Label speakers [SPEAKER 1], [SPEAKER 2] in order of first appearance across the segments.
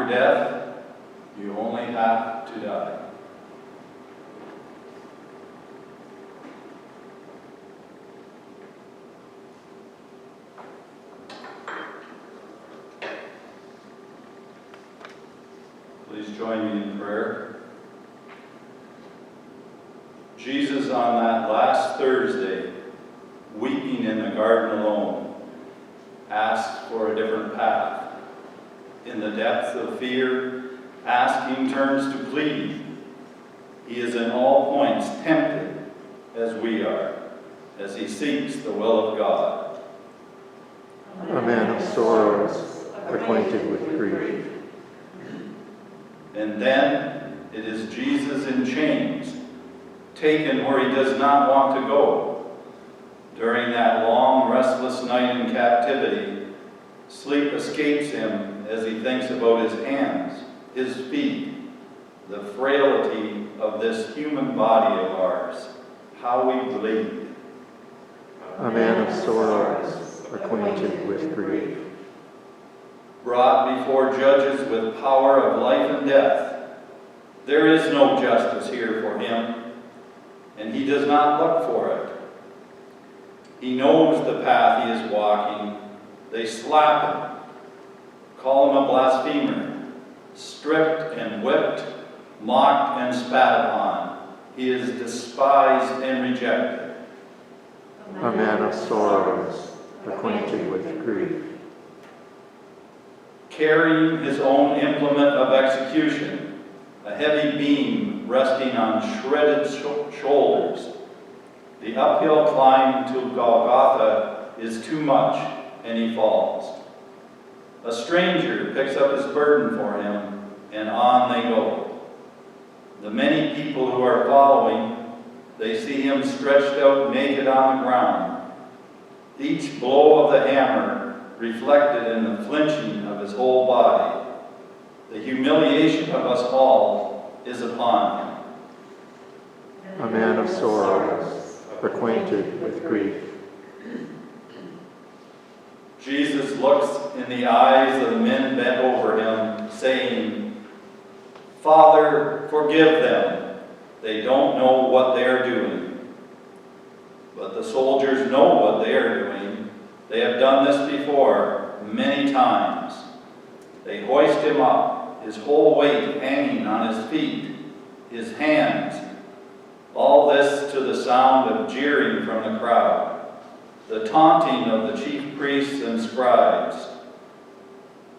[SPEAKER 1] conquer death, you only have to die. Please join me in prayer. Jesus, on that last Thursday, weeping in the garden alone, asked for a different path. In the depths of fear, asking turns to pleading. He is in all points tempted as we are, as he seeks the will of God.
[SPEAKER 2] A man of sorrows, acquainted with grief.
[SPEAKER 1] And then it is Jesus in chains, taken where he does not want to go. During that long, restless night in captivity, sleep escapes him as he thinks about his hands, his feet, the frailty of this human body of ours, how we bleed.
[SPEAKER 2] A man of sorrows, acquainted with grief.
[SPEAKER 1] Brought before judges with power of life and death, there is no justice here for him, and he does not look for it. He knows the path he is walking. They slap him, call him a blasphemer, stripped and whipped, mocked and spat upon. He is despised and rejected.
[SPEAKER 2] A man of sorrows, acquainted with grief.
[SPEAKER 1] Carrying his own implement of execution, a heavy beam resting on shredded shoulders. The uphill climb to Golgotha is too much, and he falls. A stranger picks up his burden for him, and on they go. The many people who are following, they see him stretched out naked on the ground. Each blow of the hammer reflected in the flinching of his whole body. The humiliation of us all is upon him.
[SPEAKER 2] A man of sorrows, acquainted with grief.
[SPEAKER 1] Jesus looks in the eyes of the men bent over him, saying, "Father, forgive them. They don't know what they are doing." But the soldiers know what they are doing. They have done this before, many times. They hoist him up, his whole weight hanging on his feet, his hands. All this to the sound of jeering from the crowd, the taunting of the chief priests and scribes.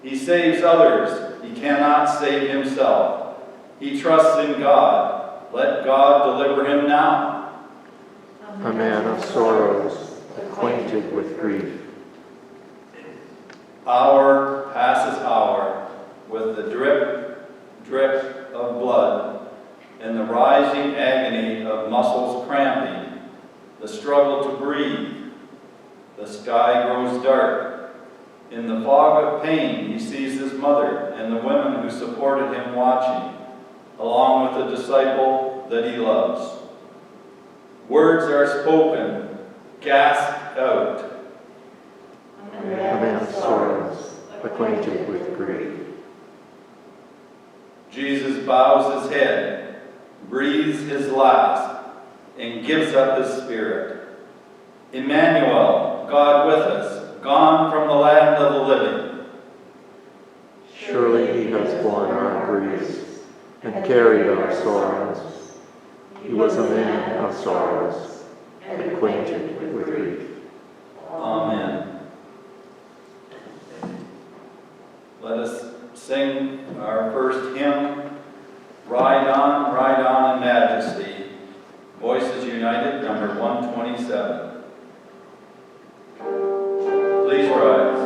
[SPEAKER 1] He saves others. He cannot save himself. He trusts in God. Let God deliver him now.
[SPEAKER 2] A man of sorrows, acquainted with grief.
[SPEAKER 1] Hour passes hour with the drip, drip of blood and the rising agony of muscles cramping, the struggle to breathe. The sky grows dark. In the fog of pain, he sees his mother and the women who supported him watching, along with the disciple that he loves. Words are spoken, gasped out.
[SPEAKER 2] A man of sorrows, acquainted with grief.
[SPEAKER 1] Jesus bows his head, breathes his last, and gives up his spirit. Emmanuel, God with us, gone from the land of the living.
[SPEAKER 2] Surely he has borne our griefs and carried our sorrows. He was a man of sorrows, acquainted with grief.
[SPEAKER 1] Amen. Let us sing our first hymn, Ride On in Majesty. Voices United, number 127. Please rise.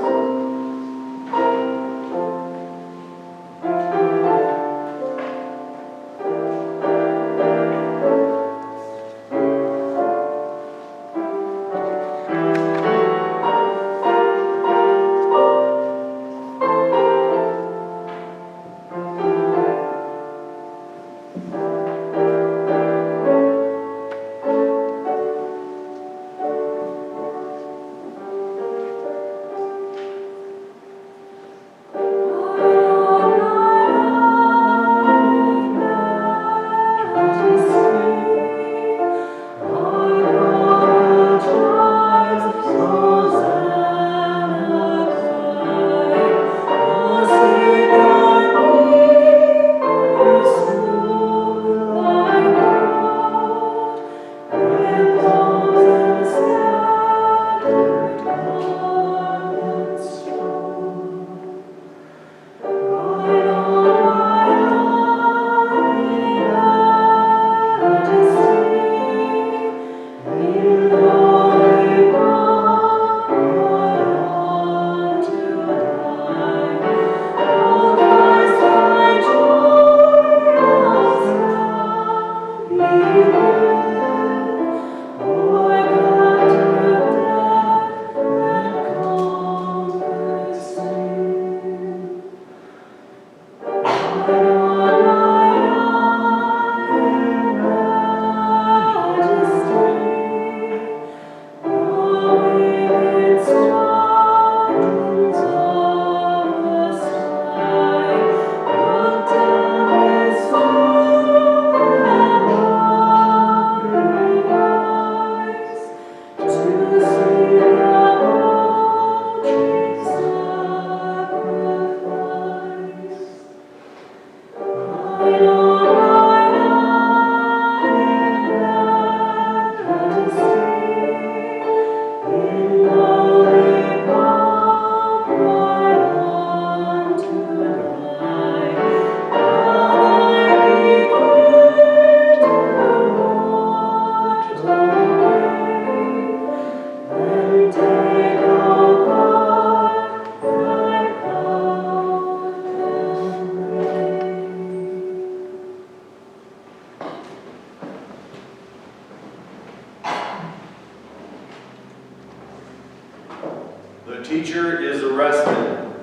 [SPEAKER 1] The teacher is arrested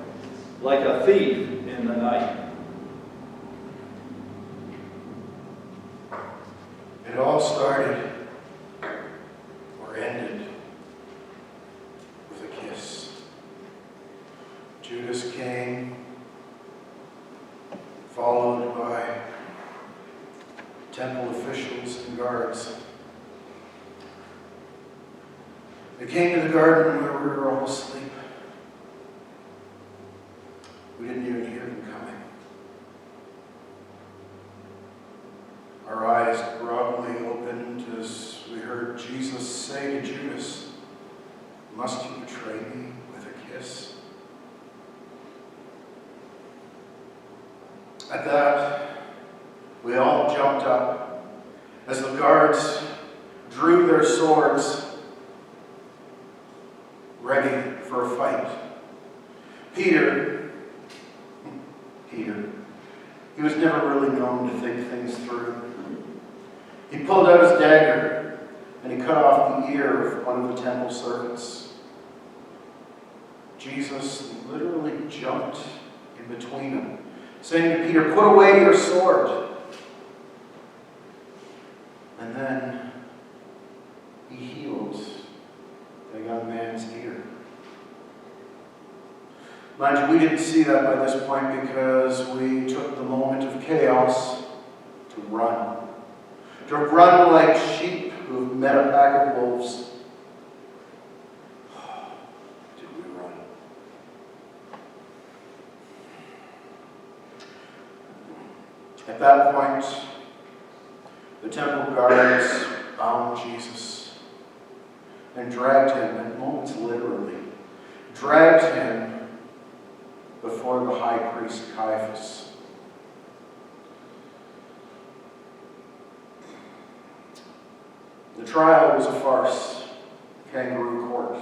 [SPEAKER 1] like a thief in the night.
[SPEAKER 3] It all started, or ended, with a kiss. Judas came, followed by temple officials and guards. They came to the garden where we were all asleep. We didn't even hear them coming. Our eyes groggily opened as we heard Jesus say to Judas, "Must you betray me with a kiss?" At that, we all jumped up as the guards drew their swords, ready for a fight. Peter, he was never really known to think things through. He pulled out his dagger and he cut off the ear of one of the temple servants. Jesus literally jumped in between them, saying to Peter, "Put away your sword." And then he healed the young man's ear. Mind you, we didn't see that by this point because we took the moment of chaos to run. To run like sheep who have met a pack of wolves. Did we run? At that point, the temple guards bound Jesus and dragged him, at moments literally, dragged him before the high priest Caiaphas. The trial was a farce, kangaroo court.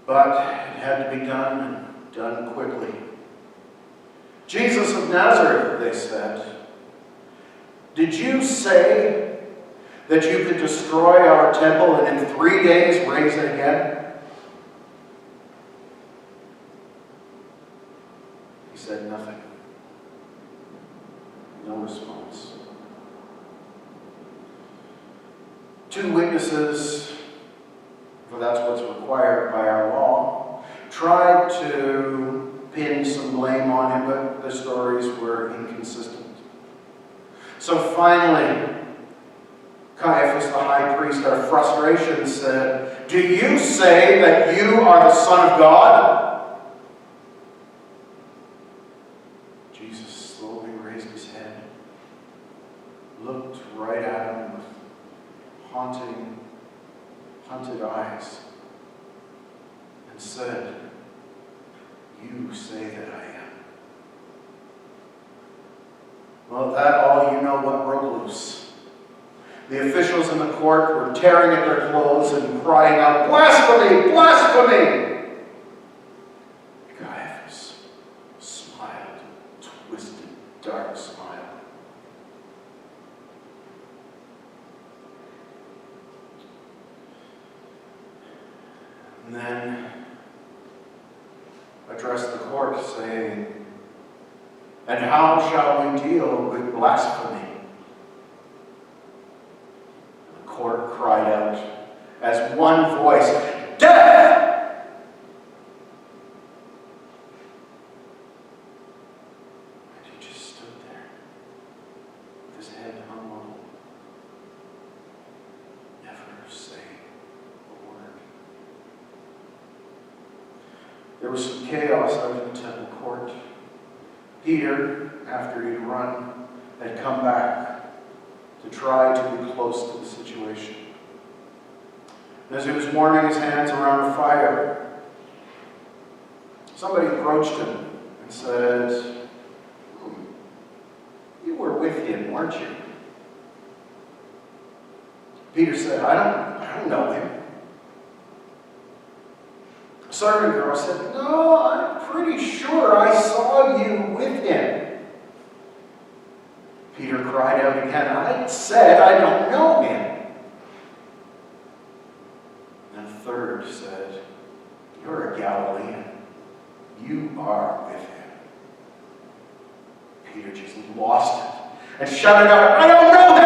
[SPEAKER 3] But it had to be done, and done quickly. "Jesus of Nazareth," they said, "did you say that you could destroy our temple and in 3 days raise it again?" He said nothing. No response. 2 witnesses, for that's what's required by our law, tried to pin some blame on him, but the stories were inconsistent. So finally, Caiaphas, the high priest, out of frustration said, "Do you say that you are the Son of God?" Jesus slowly raised his head, looked right at him with haunted eyes, and said, "You say that I am." Well, at that, all you know what broke loose. The officials in the court were tearing at their clothes and crying out, "Blasphemy! Blasphemy!" Caiaphas smiled, a twisted, dark smile. And then addressed the court, saying, "And how shall we deal with blasphemy?" The court cried out as one voice, "Death!" And he just stood there with his head hung low, never saying a word. There was some chaos out in the temple court. Peter, after he'd run, had come back to try to be close to the situation. And as he was warming his hands around the fire, somebody approached him and said, "You were with him, weren't you?" Peter said, I don't know him. A servant girl said, "No, I'm pretty sure I saw you with him." Peter cried out again, "I said I don't know him." And a third said, "You're a Galilean. You are with him." Peter just lost it and shouted out, "I don't know him!"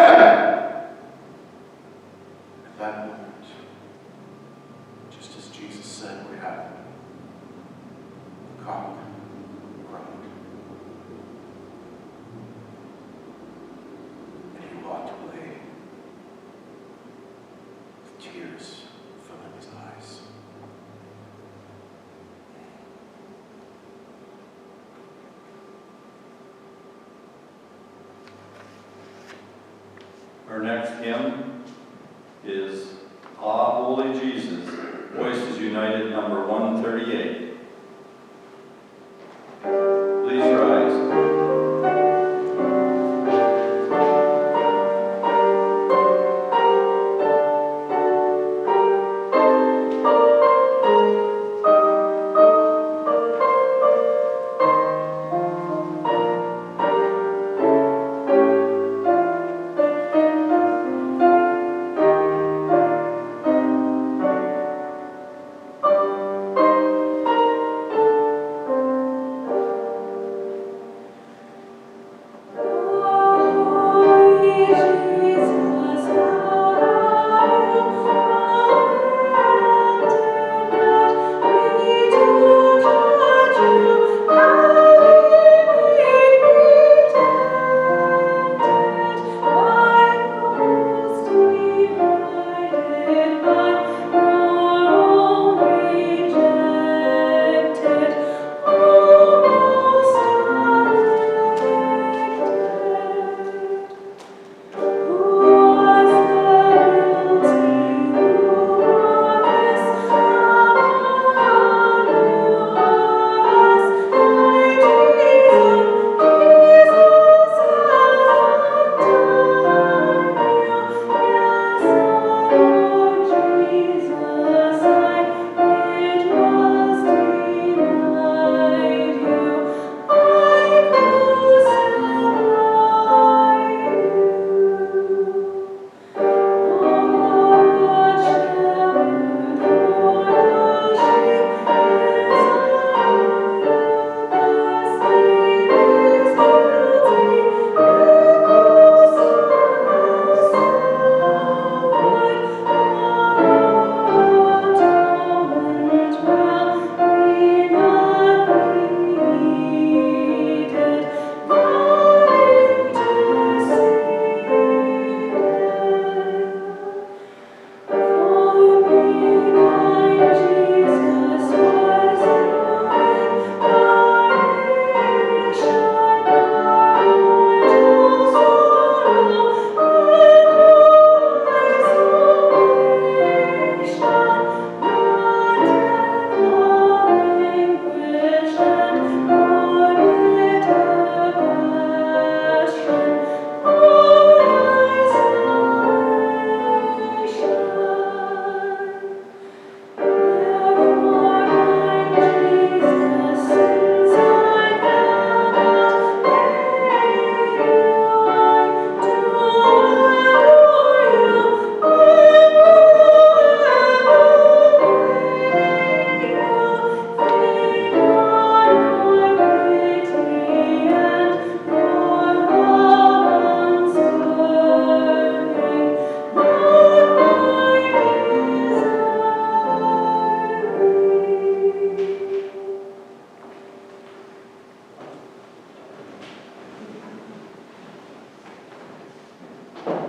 [SPEAKER 3] At that moment, just as Jesus said would happen, the cock crowed. And he walked away with tears filling his eyes.
[SPEAKER 1] Our next hymn is Ah, Holy Jesus, Voices United, number 138. Please rise.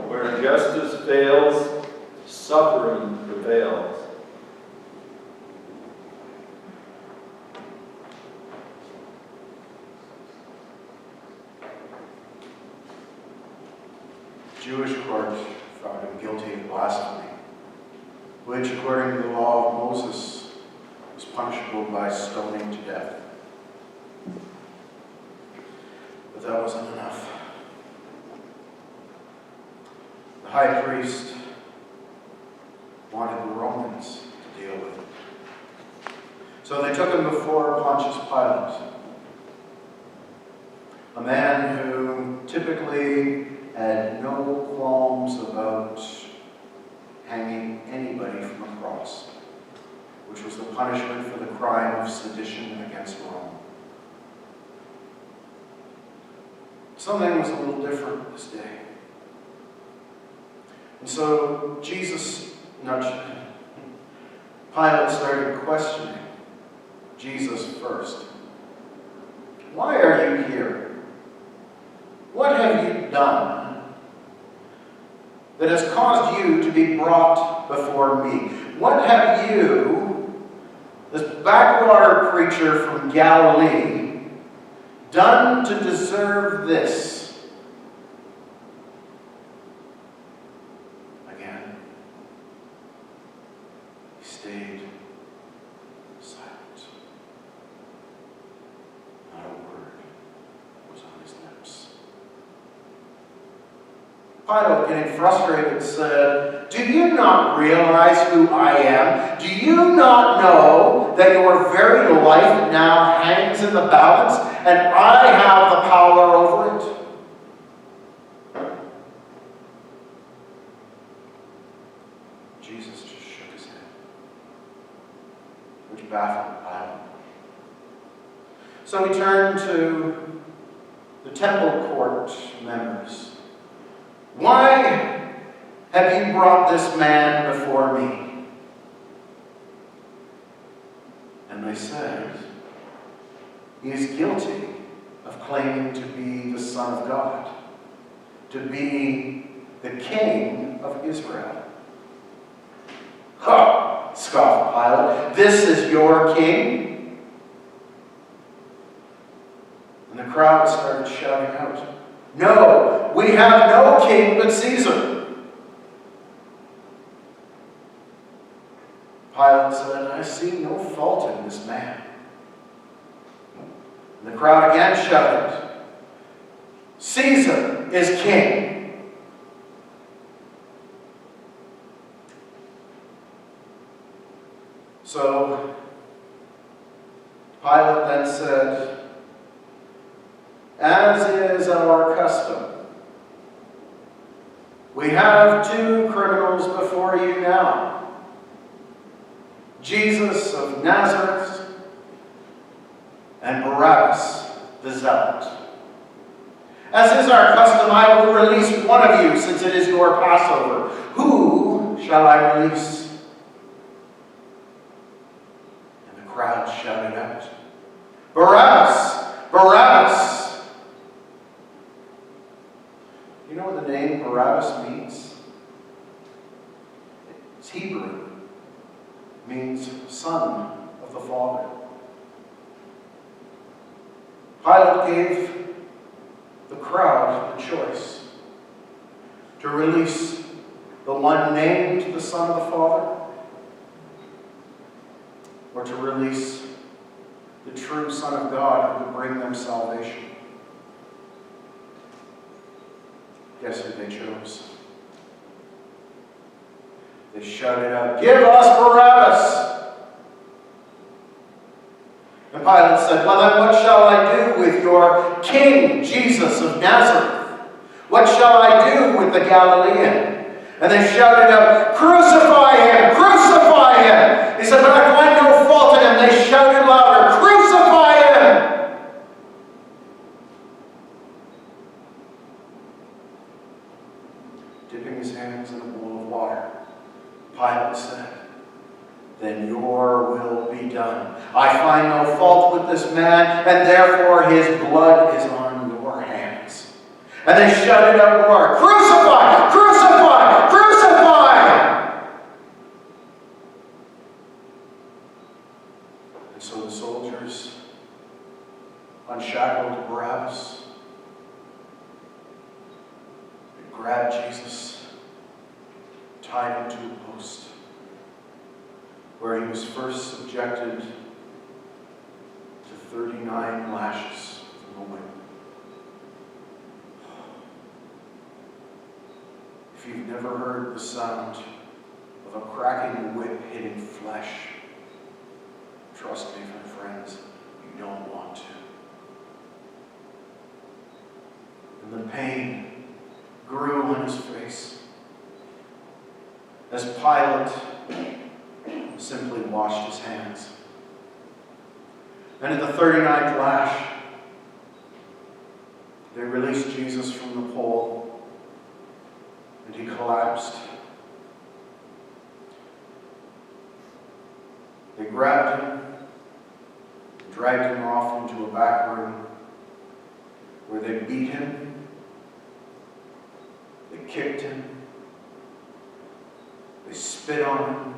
[SPEAKER 1] Where justice fails, suffering prevails.
[SPEAKER 3] Jewish court found him guilty of blasphemy, which, according to the law of Moses, was punishable by stoning to death. But that wasn't enough. The high priest wanted the Romans to deal with it. So they took him before Pontius Pilate, a man who typically had no qualms about hanging anybody from a cross, which was the punishment for the crime of sedition against Rome. Something was a little different this day. And so Pilate started questioning Jesus first. Why are you here? What have you done that has caused you to be brought before me? What have you, this backwater preacher from Galilee, done to deserve this? Again, he stayed silent. Not a word was on his lips. Pilate, getting frustrated, said, "Do you not realize who I am? Do you not know that your very life now hangs in the balance, and I have the power over it?" Jesus just shook his head, which baffled Pilate. So he turned to the temple court members. "Why have you brought this man before me?" And they said, "He is guilty of claiming to be the Son of God, to be the King of Israel." "Ha!" scoffed Pilate. "This is your king?" And the crowd started shouting out, "No, we have no king but Caesar." Pilate said, "I see no fault in this man." And the crowd again shouted, "Caesar is king." So Pilate then said, "As is our custom, we have two criminals before you now, Jesus of Nazareth and Barabbas the Zealot. As is our custom, I will release one of you, since it is your Passover. Who shall I release?" And the crowd shouted out, "Barabbas! Barabbas!" You know what the name Barabbas means? It's Hebrew. It means son of the Father. Pilate gave the crowd the choice to release the one named the Son of the Father, or to release the true Son of God who would bring them salvation. Guess who they chose? They shouted out, "Give us Barabbas!" And Pilate said, "Well then, what shall I do with your king, Jesus of Nazareth? What shall I do with the Galilean?" And they shouted out, "Crucify him! Crucify him!" He said, "But I find no fault in him." They shouted louder, "Crucify him!" Dipping his hands in a bowl of water, Pilate said, "Then your will be done. I find no fault with this man, and therefore his blood is on your hands." And they shouted out more, "Crucify! Crucify! Crucify!" And so the soldiers unshackled Barabbas and grabbed Jesus, tied him to a post, where he was first subjected to 39 lashes from a whip. If you've never heard the sound of a cracking whip hitting flesh, trust me, my friends, you don't want to. And the pain grew on his face as Pilate simply washed his hands. And at the 39th lash, they released Jesus from the pole, and he collapsed. They grabbed him, dragged him off into a back room where they beat him, they kicked him, they spit on him,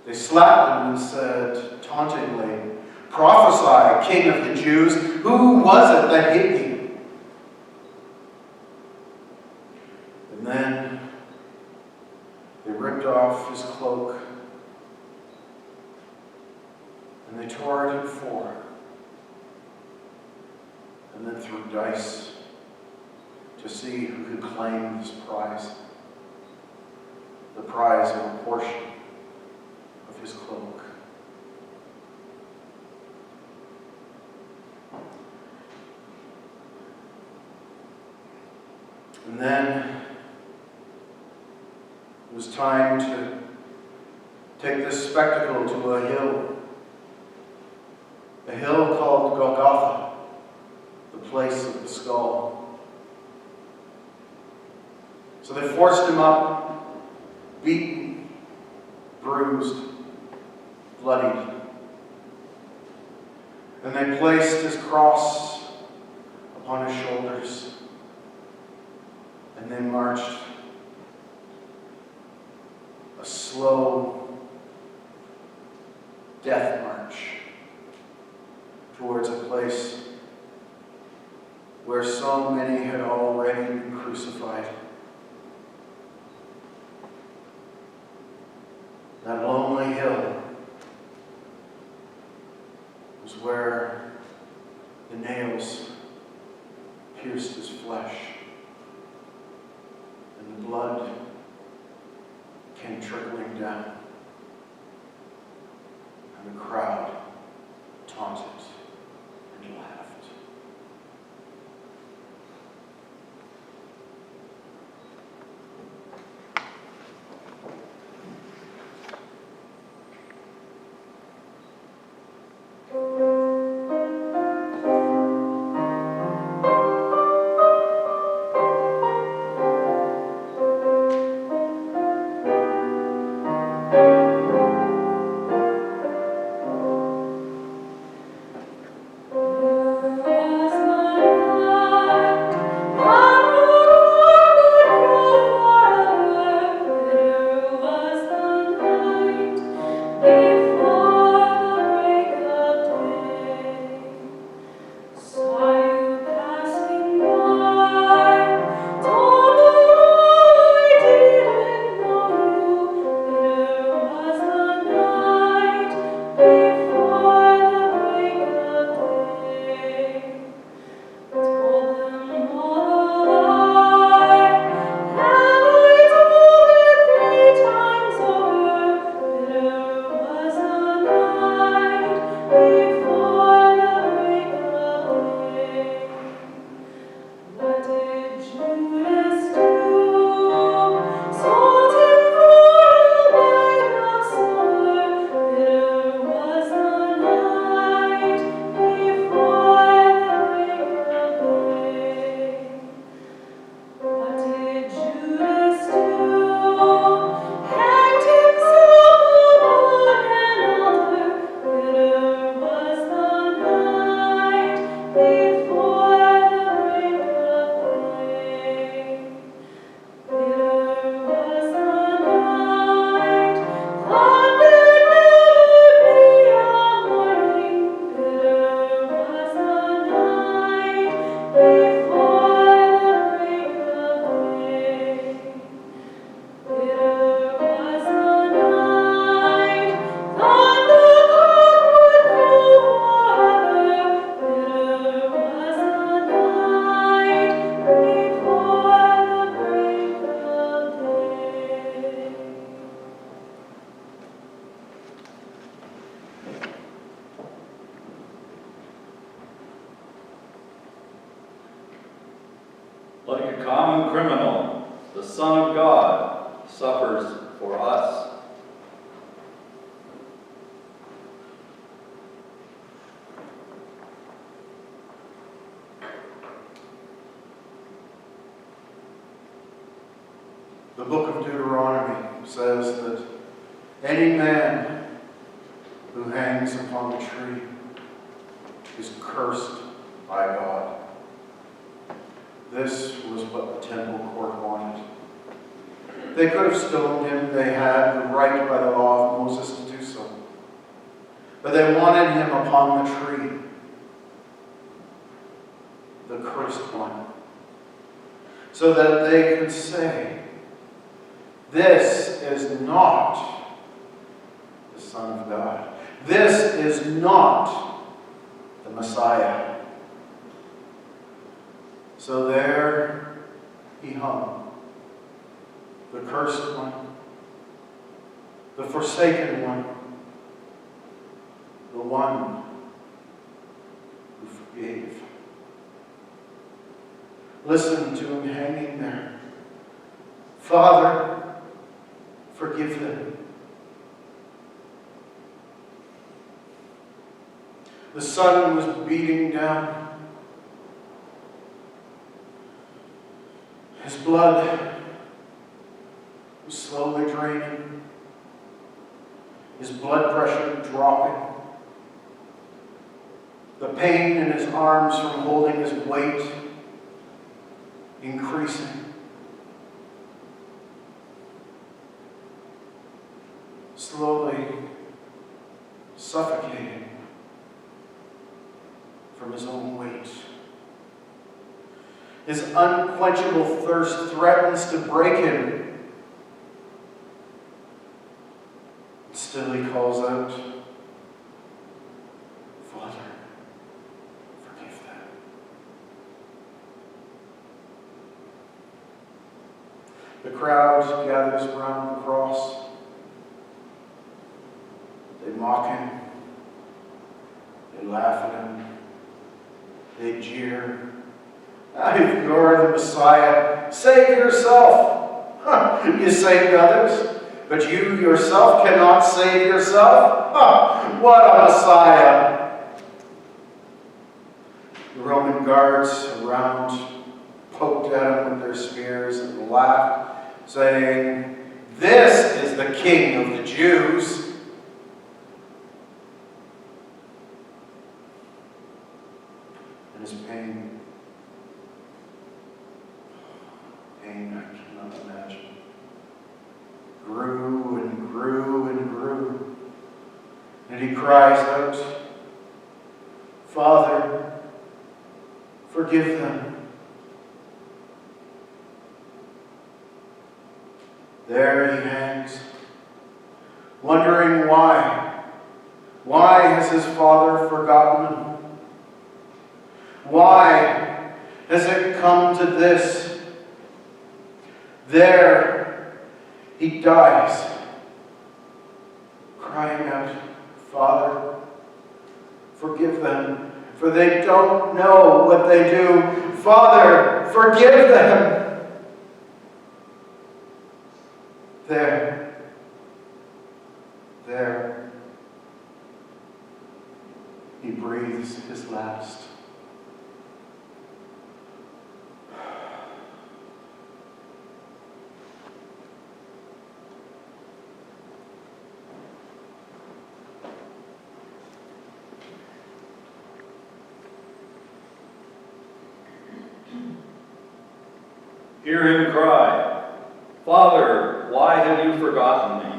[SPEAKER 3] they slapped him and said tauntingly, "Prophesy, King of the Jews, who was it that hit you?" And then they ripped off his cloak and they tore it in four, and then threw dice to see who could claim this prize, the prize of a portion of his cloak. And then it was time to take this spectacle to a hill called Golgotha, the place of the skull. So they forced him up, beaten, bruised, bloodied. And they placed his cross upon his shoulders, and they marched a slow death march towards a place where so many had already been crucified. That lonely hill was where the nails pierced his flesh and the blood came trickling down, and the crowd taunted and laughed.
[SPEAKER 1] Like a common criminal, the Son of God suffers for us.
[SPEAKER 3] The book of Deuteronomy says that any man who hangs upon a tree is cursed by God. This was what the temple court wanted. They could have stoned him. They had the right by the law of Moses to do so. But they wanted him upon the tree, the cursed one, so that they could say, this is not the Son of God. This is not the Messiah. So there he hung, the cursed one, the forsaken one, the one who forgave. Listen to him hanging there. Father, forgive them. The sun was beating down. His blood was slowly draining. His blood pressure dropping. The pain in his arms from holding his weight increasing. Slowly suffocating from his own weight. His unquenchable thirst threatens to break him. Still he calls out, Father, forgive them. The crowd gathers around the cross. They mock him. They laugh at him. They jeer. If you're the Messiah, save yourself. You saved others, but you yourself cannot save yourself? What a Messiah! The Roman guards around poked at him with their spears and laughed, saying, this is the King of the Jews. And his pain I cannot imagine, grew and grew and grew. And he cries out, Father, forgive them. There he hangs, wondering why. Why has his Father forgotten him? Why has it come to this? There he dies, crying out, Father, forgive them, for they don't know what they do. Father, forgive them. There, he breathes his last.
[SPEAKER 1] Hear him cry, Father, why have you forgotten me?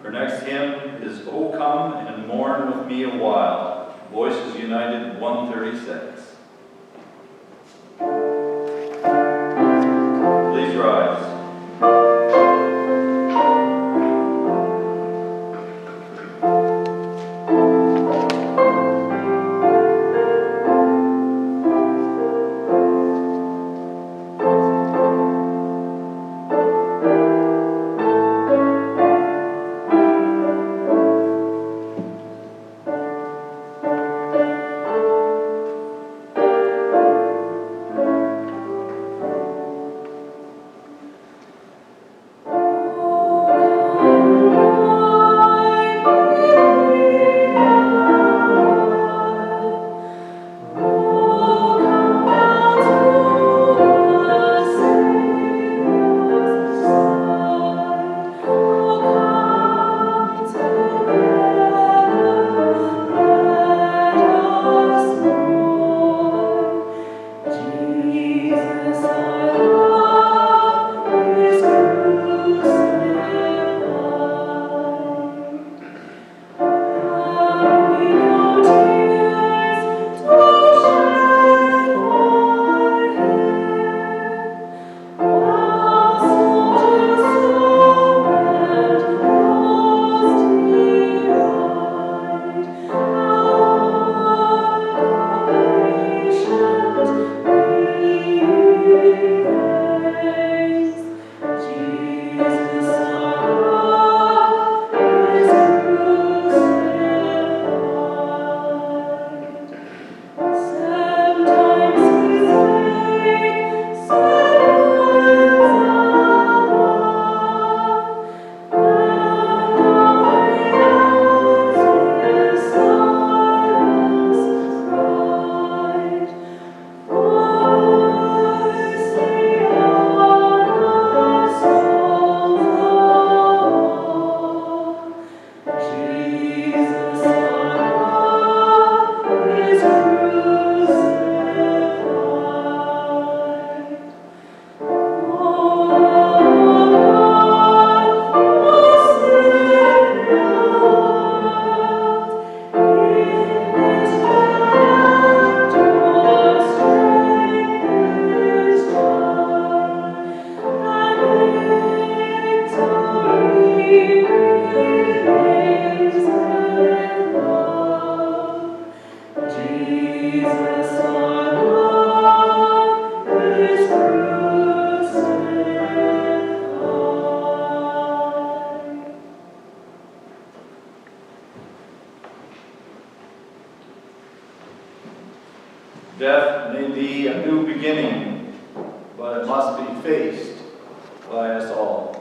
[SPEAKER 1] Our next hymn is O Come and Mourn With Me a While, Voices United 136. Please rise. must be faced by us all.